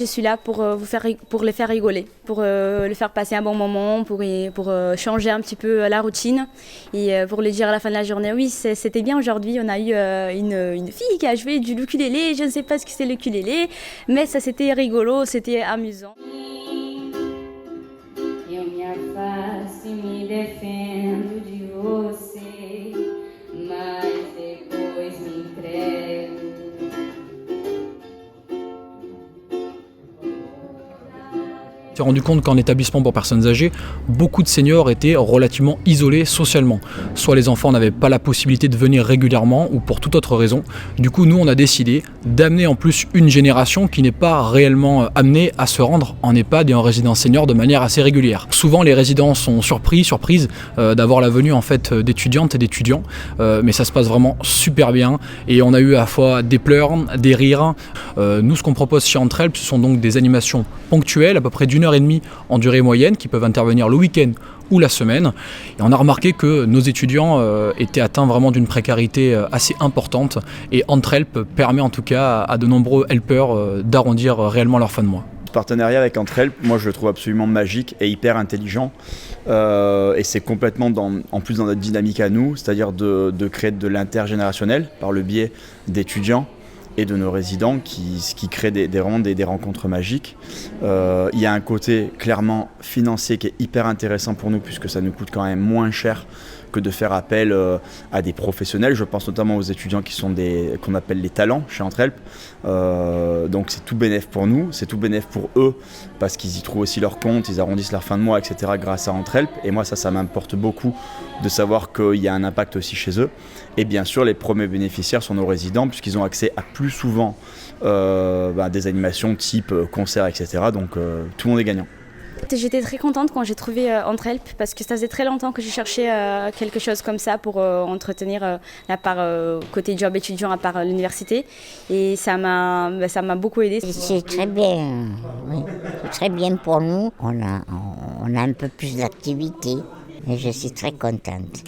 Je suis là pour pour les faire rigoler, pour les faire passer un bon moment, pour changer un petit peu la routine et pour les dire à la fin de la journée, oui, c'était bien aujourd'hui, on a eu une fille qui a joué du ukulélé, je ne sais pas ce que c'est le ukulélé, mais ça c'était rigolo, c'était amusant. Eu me afasto e me defendo de você, mas depois me entrego. On s'est rendu compte qu'en établissement pour personnes âgées, beaucoup de seniors étaient relativement isolés socialement. Soit les enfants n'avaient pas la possibilité de venir régulièrement ou pour toute autre raison. Du coup, nous, on a décidé d'amener en plus une génération qui n'est pas réellement amenée à se rendre en EHPAD et en résidence senior de manière assez régulière. Souvent, les résidents sont surprises d'avoir la venue en fait d'étudiantes et d'étudiants, mais ça se passe vraiment super bien et on a eu à la fois des pleurs, des rires. Nous, ce qu'on propose chez Entrehelp, ce sont donc des animations ponctuelles, à peu près d'1 heure et demie en durée moyenne, qui peuvent intervenir le week-end ou la semaine. Et on a remarqué que nos étudiants étaient atteints vraiment d'une précarité assez importante et Entrehelp permet en tout cas à de nombreux helpers d'arrondir réellement leur fin de mois. Le partenariat avec Entrehelp, moi je le trouve absolument magique et hyper intelligent et c'est complètement en plus dans notre dynamique à nous, c'est-à-dire de créer de l'intergénérationnel par le biais d'étudiants et de nos résidents qui créent vraiment des rencontres magiques. Il y a un côté clairement financier qui est hyper intéressant pour nous puisque ça nous coûte quand même moins cher que de faire appel à des professionnels. Je pense notamment aux étudiants qu'on appelle les talents chez Entrehelp. Donc c'est tout bénef pour nous, c'est tout bénef pour eux parce qu'ils y trouvent aussi leur compte, ils arrondissent leur fin de mois, etc. grâce à Entrehelp. Et moi ça m'importe beaucoup de savoir qu'il y a un impact aussi chez eux. Et bien sûr les premiers bénéficiaires sont nos résidents puisqu'ils ont accès à plus souvent des animations type concert, etc. Donc tout le monde est gagnant. J'étais très contente quand j'ai trouvé Entrehelp parce que ça faisait très longtemps que je cherchais quelque chose comme ça pour entretenir la part côté job étudiant à part l'université et ça m'a beaucoup aidé. C'est très bien, oui. C'est très bien pour nous. On a un peu plus d'activité et je suis très contente.